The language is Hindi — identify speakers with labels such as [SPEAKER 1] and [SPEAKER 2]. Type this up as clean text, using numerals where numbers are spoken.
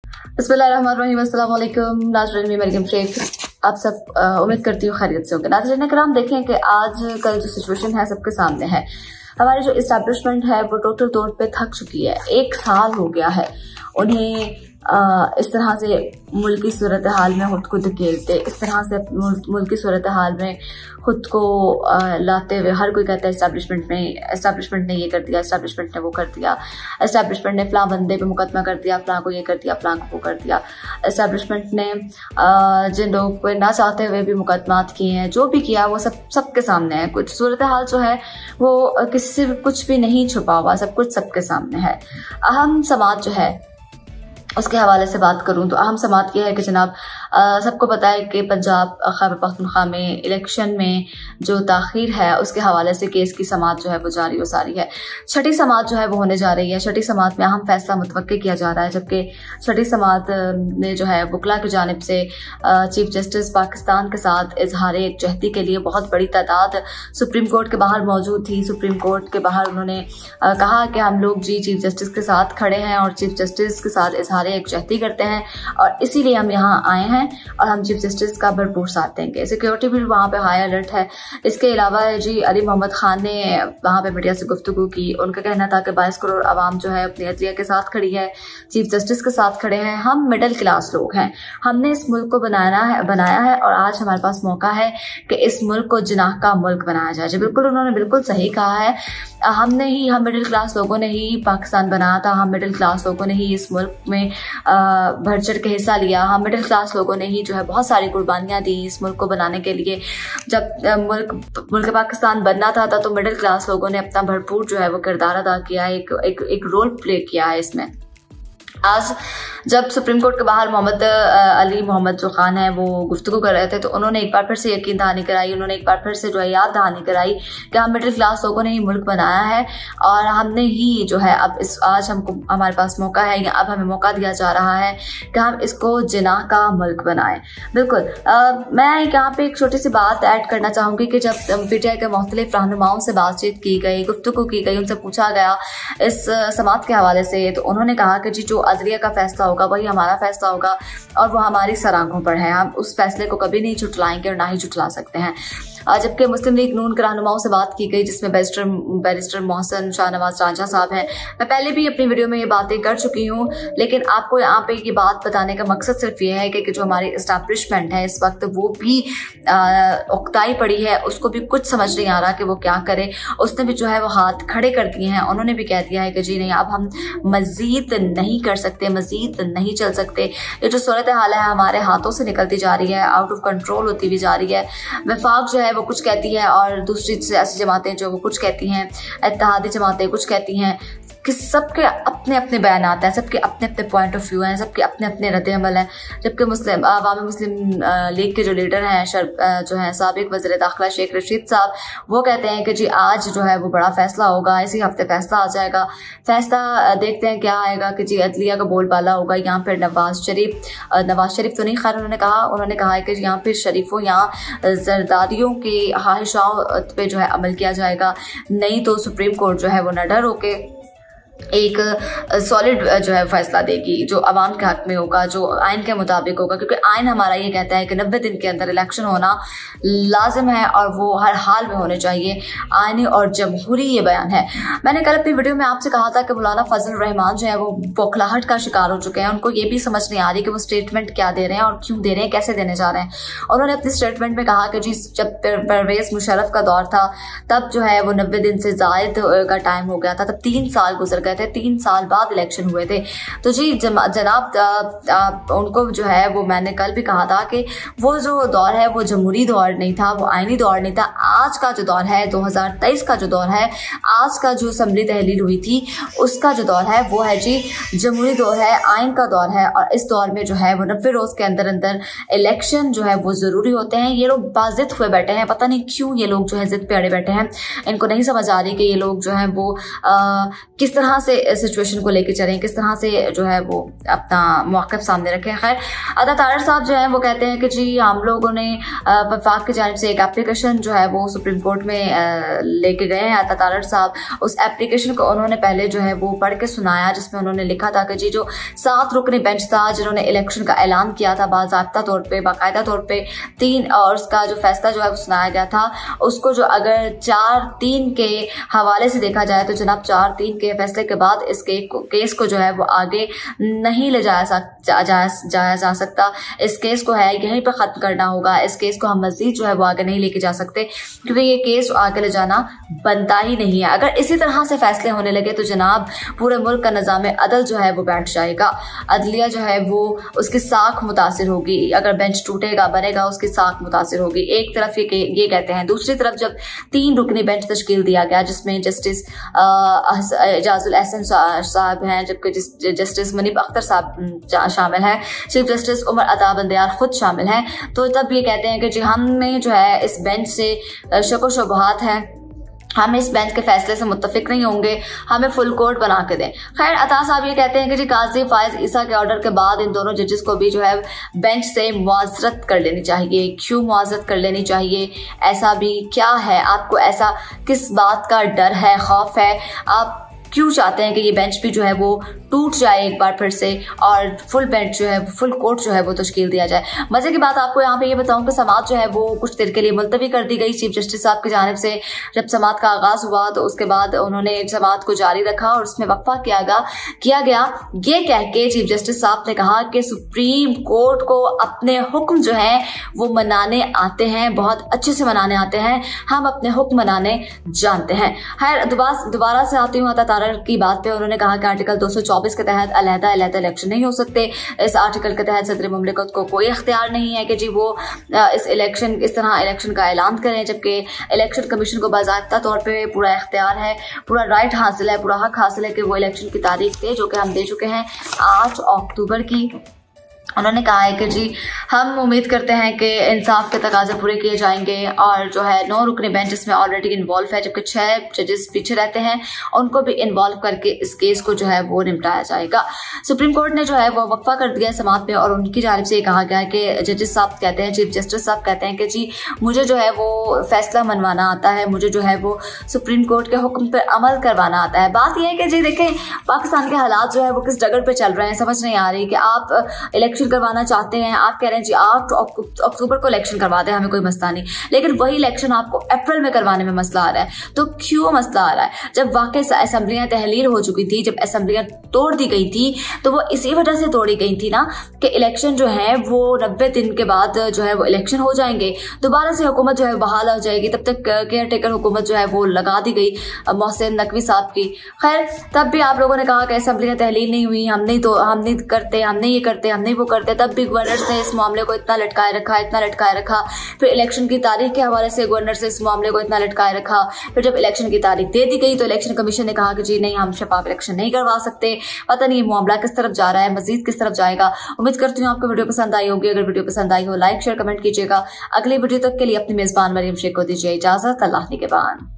[SPEAKER 1] बिस्मिल्लाहिर्रहमानिर्रहीम। अस्सलाम वालेकुम नाज़रीन, मैं मरियम शेख आप सब उम्मीद करती हूँ खैरियत से होंगे। नाज़रीन कराम, देखें कि आज कल जो सिचुएशन है सबके सामने है। हमारी जो इस्टेब्लिशमेंट है वो टोटल तौर पे थक चुकी है। 1 साल हो गया है उन्हें इस तरह से मुल्की सूरत हाल में खुद को धकेलते, इस तरह से मुल्की सूरत हाल में खुद को लाते हुए। हर कोई कहता है इस्टेब्लिशमेंट ने ये कर दिया, इस्टेब्लिशमेंट ने वो कर दिया, इस्टेब्लिशमेंट ने फलां बंदे पे मुकदमा कर दिया, फलां को ये कर दिया, फलां को वो कर दिया। इस्टेब्लिशमेंट ने जिन लोगों को ना चाहते हुए भी मुकदमात किए हैं, जो भी किया वो सबके सामने है। कुछ सूरत हाल जो है वो किसी से कुछ भी नहीं छुपा हुआ, सब कुछ सबके सामने है। अहम समात जो है उसके हवाले से बात करूं तो अहम समात यह है कि जनाब सबको पता है कि पंजाब खैबर पख्तूनख्वा में इलेक्शन में जो ताखीर है उसके हवाले से केस की समात जो है वो जारी हो रही है। छठी समात जो है वो होने जा रही है। छठी समात में अहम फैसला मुतवक्के किया जा रहा है, जबकि छठी समात ने जो है वकला की जानिब से चीफ जस्टिस पाकिस्तान के साथ इजहार यकजहती के लिए बहुत बड़ी तादाद सुप्रीम कोर्ट के बाहर मौजूद थी। सुप्रीम कोर्ट के बाहर उन्होंने कहा कि हम लोग जी चीफ जस्टिस के साथ खड़े हैं और चीफ जस्टिस के साथ इजहार यकजहती करते हैं और इसीलिए हम यहाँ आए हैं और हम चीफ जस्टिस का भरपूर साथ देंगे। सिक्योरिटी भी वहाँ पे हाई अलर्ट है। इसके अलावा जी अली मोहम्मद खान ने वहाँ पे मीडिया से गुफ्तगू की। उनका कहना था कि 22 करोड़ आवाम जो है अपनी अदलिया के साथ खड़ी है, चीफ जस्टिस के साथ खड़े हैं। हम मिडिल क्लास लोग हैं, हमने इस मुल्क को बनाया है और आज हमारे पास मौका है कि इस मुल्क को जिनाह का मुल्क बनाया जाए। जी बिल्कुल, उन्होंने बिल्कुल सही कहा है। हम मिडिल क्लास लोगों ने ही पाकिस्तान बनाया था, हम मिडिल क्लास लोगों ने ही इस मुल्क में बढ़ चढ़ के हिस्सा लिया। हम मिडिल क्लास लोगों ने ही जो है बहुत सारी कुर्बानियां दी इस मुल्क को बनाने के लिए। जब मुल्क पाकिस्तान बनना था तो मिडिल क्लास लोगों ने अपना भरपूर जो है वो किरदार अदा किया है, एक रोल प्ले किया है इसमें। आज जब सुप्रीम कोर्ट के बाहर मोहम्मद अली मोहम्मद जो खान है वो गुफ्तगू कर रहे थे तो उन्होंने एक बार फिर से यकीन दहानी कराई, उन्होंने एक बार फिर से जो है याद दहानी कराई कि हम मिडिल क्लास लोगों ने ही मुल्क बनाया है और हमने ही जो है अब आज हमारे पास मौका है या अब हमें मौका दिया जा रहा है कि हम इसको जिनाह का मुल्क बनाएं। बिल्कुल, मैं यहाँ पे एक छोटी सी बात ऐड करना चाहूँगी कि जब पीटीआई के मुख्तलिफ रहनुमाओं से बातचीत की गई, गुफ्तगू की गई, उनसे पूछा गया इस समात के हवाले से, तो उन्होंने कहा कि जी जो अदलिया का फैसला होगा वही हमारा फैसला होगा और वो हमारी सर आंखों पर है। हम उस फैसले को कभी नहीं झुठलाएंगे और ना ही झुठला सकते हैं। जबकि मुस्लिम लीग नून के रहनुमाओं से बात की गई जिसमें बैरिस्टर मोहसन शाहनवाज रांझा साहब हैं। मैं पहले भी अपनी वीडियो में ये बातें कर चुकी हूँ, लेकिन आपको यहाँ पे ये बात बताने का मकसद सिर्फ ये है कि जो हमारी इस्टेब्लिशमेंट है इस वक्त वो भी उकताई पड़ी है, उसको भी कुछ समझ नहीं आ रहा कि वो क्या करे। उसने भी जो है वो हाथ खड़े कर दिए हैं, उन्होंने भी कह दिया है कि जी नहीं, अब हम मजीद नहीं कर सकते, मजीद नहीं चल सकते। ये जो सूरत हाल है हमारे हाथों से निकलती जा रही है, आउट ऑफ कंट्रोल होती हुई जा रही है। वफाक जो है वो कुछ कहती है और दूसरी सियासी जमातें जो वो कुछ कहती हैं, इत्तेहादी जमातें कुछ कहती हैं कि सबके अपने अपने बयानात हैं, सबके अपने अपने पॉइंट ऑफ व्यू हैं, सबके अपने अपने रद्द-ए-अमल हैं। जबकि अवामी मुस्लिम लीग के जो लीडर हैं जो हैं साबिक वज़ीर दाखिला शेख रशीद साहब, वो कहते हैं कि जी आज जो है वो बड़ा फैसला होगा, इसी हफ्ते फैसला आ जाएगा। फैसला देखते हैं क्या आएगा कि जी अदलिया का बोलबाला होगा यहाँ पर नवाज शरीफ तो नहीं, खैर उन्होंने कहा है कि यहाँ पर शरीफों यहाँ जरदारियों की ख्वाहिशाओं पे जो है अमल किया जाएगा, नहीं तो सुप्रीम कोर्ट जो है वो न डर होके एक सॉलिड जो है फैसला देगी जो अवाम के हक में होगा, जो आइन के मुताबिक होगा, क्योंकि आइन हमारा ये कहता है कि 90 दिन के अंदर इलेक्शन होना लाजिम है और वो हर हाल में होने चाहिए। आइनी और जमहूरी ये बयान है। मैंने कल अपनी वीडियो में आपसे कहा था कि मौलाना फजल रहमान जो है वो बौखलाहट का शिकार हो चुके हैं। उनको ये भी समझ नहीं आ रही कि वो स्टेटमेंट क्या दे रहे हैं और क्यों दे रहे हैं, कैसे देने जा रहे हैं। उन्होंने अपनी स्टेटमेंट में कहा कि जी जब परवेज मुशर्रफ का दौर था तब जो है वो 90 दिन से जायद का टाइम हो गया था, तब 3 साल गुजर गए थे, 3 साल बाद इलेक्शन हुए थे। तो जी जनाब उनको जो है वो मैंने कल भी कहा था कि वो जो दौर है वो जमहूरी दौर नहीं था, वो आईनी दौर नहीं था। आज का जो दौर है 2023 का जो दौर है, आज का जो असम्बली तहलील हुई थी उसका जो दौर है वो है जी जमहूरी दौर है, आइन का दौर है। और इस दौर में जो है वो 90 रोज के अंदर अंदर इलेक्शन जो है वो जरूरी होते हैं। ये लोग बाजिद हुए बैठे हैं, पता नहीं क्यों ये लोग जो है जिद पे अड़े बैठे हैं। इनको नहीं समझ आ रही कि ये लोग जो है वो किस तरह तरह से सिचुएशन को लेके चलें, किस तरह से जो है वो अपना मौक़िफ़ सामने रखें। खैर अता तारड़ साहब जो है वो कहते हैं कि जी हम लोगों ने वफाक की जानिब से एक एप्लीकेशन जो है वो सुप्रीम कोर्ट में लेके गए हैं। अता तारड़ साहब उस एप्लीकेशन को उन्होंने पहले जो है वो पढ़ के सुनाया, जिसमें उन्होंने लिखा था कि जी जो 7 रुकनी बेंच था जिन्होंने इलेक्शन का ऐलान किया था बाकायदा तौर पे 3 और उसका जो फैसला जो है वो सुनाया गया था, उसको जो अगर 4-3 के हवाले से देखा जाए तो जनाब 4-3 के फैसले के बाद इस केस को जो है वो आगे नहीं ले जाया जा सकता। इस केस को है यहीं पर ख़त्म करना होगा। इस केस को हम मज़ीद जो है वो आगे नहीं लेके जा सकते, क्योंकि ये केस आगे ले जाना बनता ही नहीं है। अगर इसी तरह से फैसले होने लगे तो जनाब पूरे मुल्क का निज़ाम अदल जो है वो बैठ जाएगा। अदलिया जो है वो उसकी साख मुतासिर होगी। अगर बेंच टूटेगा बनेगा उसकी साख मुतासिर होगी। एक तरफ ये कहते हैं, दूसरी तरफ जब 3 रुकनी बेंच तश्कील दिया गया जिसमें जस्टिस एजाजुल एहसन साहब हैं, जबकि जस्टिस मुनीब अख्तर साहब शामिल हैं, चीफ जस्टिस उमर अता बंदयाल खुद शामिल हैं, तो तब ये कहते हैं कि जी हमें जो है इस बेंच से शक शुबहात है, हम इस बेंच के फैसले से मुत्तफिक नहीं होंगे, हमें फुल कोर्ट बना के दें। खैर अता साहब ये कहते हैं कि जी काजी फायज ईसा के ऑर्डर के बाद इन दोनों जजेस को भी जो है बेंच से मुआज़रत कर लेनी चाहिए। क्यों मुआज़रत कर लेनी चाहिए? ऐसा भी क्या है? आपको ऐसा किस बात का डर है, खौफ है? आप क्यों चाहते हैं कि ये बेंच भी जो है वो टूट जाए एक बार फिर से और फुल बेंच जो है फुल कोर्ट जो है वो तश्कील दिया जाए? मजे की बात आपको यहाँ पे ये बताऊं कि समाअत जो है वो कुछ देर के लिए मुलतवी कर दी गई चीफ जस्टिस साहब की जानिब से। जब समाअत का आगाज हुआ तो उसके बाद उन्होंने समाअत को जारी रखा और उसमें वक्फा किया गया ये कह के चीफ जस्टिस साहब ने कहा कि सुप्रीम कोर्ट को अपने हुक्म जो है वो मनाने आते हैं, बहुत अच्छे से मनाने आते हैं, हम अपने हुक्म मनाने जानते हैं। खैर दोबारा से आती हूँ अता की बात पे। उन्होंने कहा कि आर्टिकल 224 के तहत अलहदा इलेक्शन नहीं हो सकते। इस आर्टिकल के तहत सदर मुमलिकत को कोई इख्तियार नहीं है कि जी वो इस तरह इलेक्शन का ऐलान करें, जबकि इलेक्शन कमीशन को बाज़ाब्ता तौर पे पूरा इख्तियार है, पूरा राइट हासिल है, पूरा हक हासिल है कि वो इलेक्शन की तारीख दे, जो कि हम दे चुके हैं 8 अक्टूबर की। उन्होंने कहा है कि जी हम उम्मीद करते हैं कि इंसाफ के तकाजे पूरे किए जाएंगे और जो है 9 रुकनी बेंच इसमें ऑलरेडी इन्वॉल्व है, जबकि 6 जजेस पीछे रहते हैं, उनको भी इन्वॉल्व करके इस केस को जो है वो निपटाया जाएगा। सुप्रीम कोर्ट ने जो है वो वक्फा कर दिया समाअत में और उनकी जानिब से ये कहा गया है कि जजेस साहब कहते हैं, चीफ जस्टिस साहब कहते हैं कि जी मुझे जो है वो फैसला मनवाना आता है, मुझे जो है वो सुप्रीम कोर्ट के हुक्म पर अमल करवाना आता है। बात यह है कि जी देखें पाकिस्तान के हालात जो है वो किस जगह पर चल रहे हैं, समझ नहीं आ रही कि आप इलेक्शन करवाना चाहते हैं, आप कह रहे हैं जी 8 अक्टूबर को इलेक्शन करवा दें, हमें कोई मसला नहीं, लेकिन वही इलेक्शन आपको अप्रैल में करवाने में मसला आ रहा है। तो क्यों मसला आ रहा है? जब वाकई असेंबलियां तहलील हो चुकी थी, जब असेंबलियां तोड़ दी गई थी, तो वो इसी वजह से तोड़ी गई थी ना कि इलेक्शन जो है वो 90 दिन के बाद जो है वो इलेक्शन हो जाएंगे, दोबारा से हुकूमत जो है बहाल हो जाएगी। तब तक केयर टेकर हुकूमत जो है वो लगा दी गई मोहसिन नकवी साहब की। खैर तब भी आप लोगों ने कहा कि असेंबलियां तहलील नहीं हुई, हम नहीं करते, हम नहीं ये करते, हम नहीं वो करते। तब भी गवर्नर्स ने इस मामले को इतना लटकाए रखा। फिर इलेक्शन की तारीख के हवाले से गवर्नर से इस मामले को इतना लटकाए रखा। फिर जब इलेक्शन की तारीख दे दी गई तो इलेक्शन कमीशन ने कहा कि जी नहीं, हम शफाफ इलेक्शन नहीं करवा सकते। पता नहीं ये मामला किस तरफ जा रहा है, मजीद किस तरफ जाएगा। उम्मीद करती हूँ आपको वीडियो पसंद आई होगी। अगर वीडियो पसंद आई हो लाइक शेयर कमेंट कीजिएगा। अगली वीडियो तक के लिए अपनी मेजबान मरियम शेख को दीजिए इजाजत। अल्लाह निगहबान।